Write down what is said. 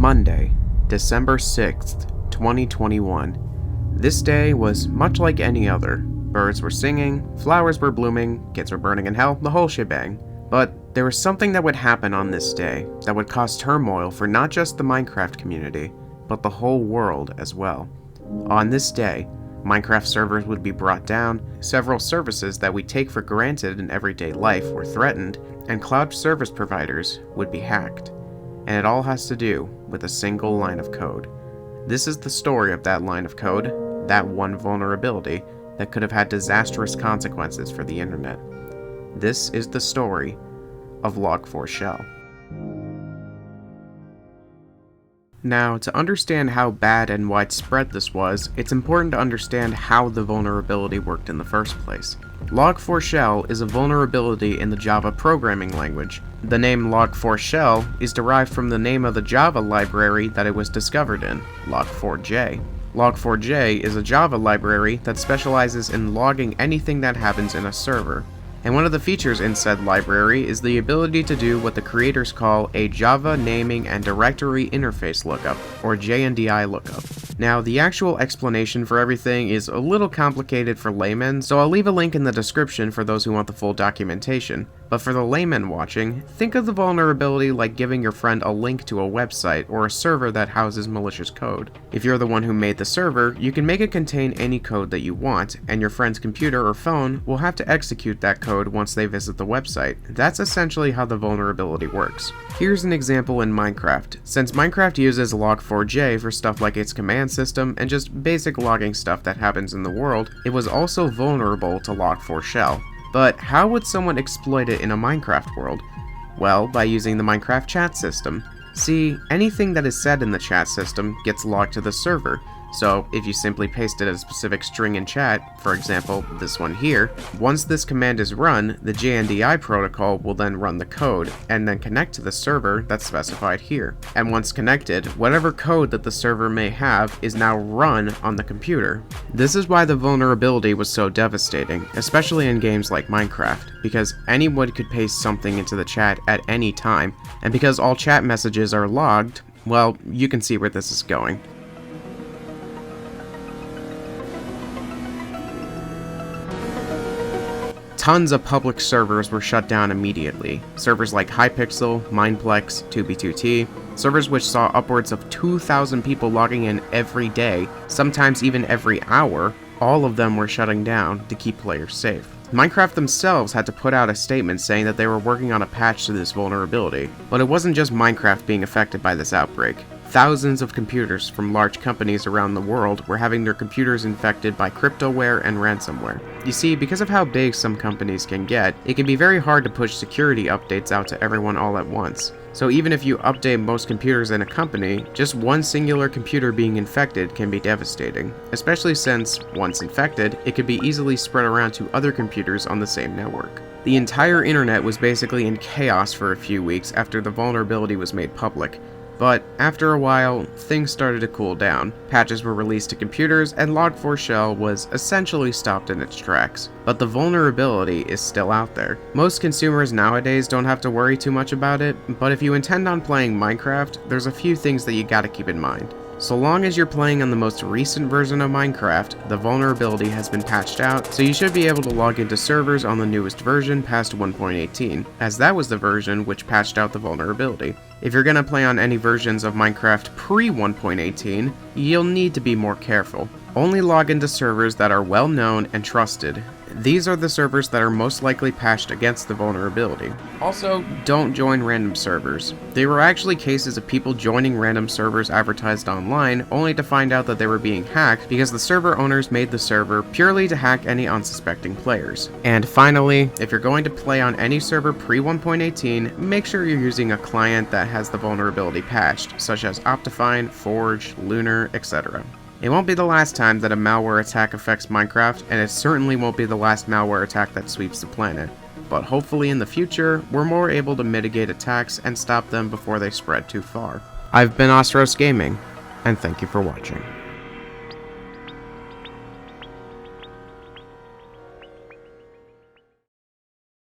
Monday, December 6th, 2021. This day was much like any other. Birds were singing, flowers were blooming, kids were burning in hell, the whole shebang. But there was something that would happen on this day that would cause turmoil for not just the Minecraft community, but the whole world as well. On this day, Minecraft servers would be brought down, several services that we take for granted in everyday life were threatened, and cloud service providers would be hacked. And it all has to do with a single line of code. This is the story of that line of code, that one vulnerability that could have had disastrous consequences for the internet. This is the story of Log4Shell. Now, to understand how bad and widespread this was, it's important to understand how the vulnerability worked in the first place. Log4Shell is a vulnerability in the Java programming language. The name Log4Shell is derived from the name of the Java library that it was discovered in, Log4j. Log4j is a Java library that specializes in logging anything that happens in a server. And one of the features in said library is the ability to do what the creators call a Java Naming and Directory Interface Lookup, or JNDI lookup. Now, the actual explanation for everything is a little complicated for laymen, so I'll leave a link in the description for those who want the full documentation. But for the laymen watching, think of the vulnerability like giving your friend a link to a website or a server that houses malicious code. If you're the one who made the server, you can make it contain any code that you want, and your friend's computer or phone will have to execute that code once they visit the website. That's essentially how the vulnerability works. Here's an example in Minecraft. Since Minecraft uses Log4j for stuff like its command system and just basic logging stuff that happens in the world, it was also vulnerable to Log4Shell. But how would someone exploit it in a Minecraft world? Well, by using the Minecraft chat system. See, anything that is said in the chat system gets logged to the server, so if you simply pasted a specific string in chat, for example, this one here, once this command is run, the JNDI protocol will then run the code, and then connect to the server that's specified here. And once connected, whatever code that the server may have is now run on the computer. This is why the vulnerability was so devastating, especially in games like Minecraft, because anyone could paste something into the chat at any time, and because all chat messages are logged, well, you can see where this is going. Tons of public servers were shut down immediately. Servers like Hypixel, Mineplex, 2b2t, servers which saw upwards of 2,000 people logging in every day, sometimes even every hour, all of them were shutting down to keep players safe. Minecraft themselves had to put out a statement saying that they were working on a patch to this vulnerability, but it wasn't just Minecraft being affected by this outbreak. Thousands of computers from large companies around the world were having their computers infected by cryptoware and ransomware. You see, because of how big some companies can get, it can be very hard to push security updates out to everyone all at once. So even if you update most computers in a company, just one singular computer being infected can be devastating, especially since, once infected, it could be easily spread around to other computers on the same network. The entire internet was basically in chaos for a few weeks after the vulnerability was made public. But after a while, things started to cool down. Patches were released to computers, and Log4Shell was essentially stopped in its tracks. But the vulnerability is still out there. Most consumers nowadays don't have to worry too much about it, but if you intend on playing Minecraft, there's a few things that you gotta keep in mind. So long as you're playing on the most recent version of Minecraft, the vulnerability has been patched out, so you should be able to log into servers on the newest version past 1.18, as that was the version which patched out the vulnerability. If you're gonna play on any versions of Minecraft pre-1.18, you'll need to be more careful. Only log into servers that are well known and trusted. These are the servers that are most likely patched against the vulnerability. Also, don't join random servers. There were actually cases of people joining random servers advertised online only to find out that they were being hacked because the server owners made the server purely to hack any unsuspecting players. And finally, if you're going to play on any server pre-1.18, make sure you're using a client that has the vulnerability patched, such as Optifine, Forge, Lunar, etc. It won't be the last time that a malware attack affects Minecraft, and it certainly won't be the last malware attack that sweeps the planet. But hopefully in the future, we're more able to mitigate attacks and stop them before they spread too far. I've been Ostros Gaming, and thank you for watching.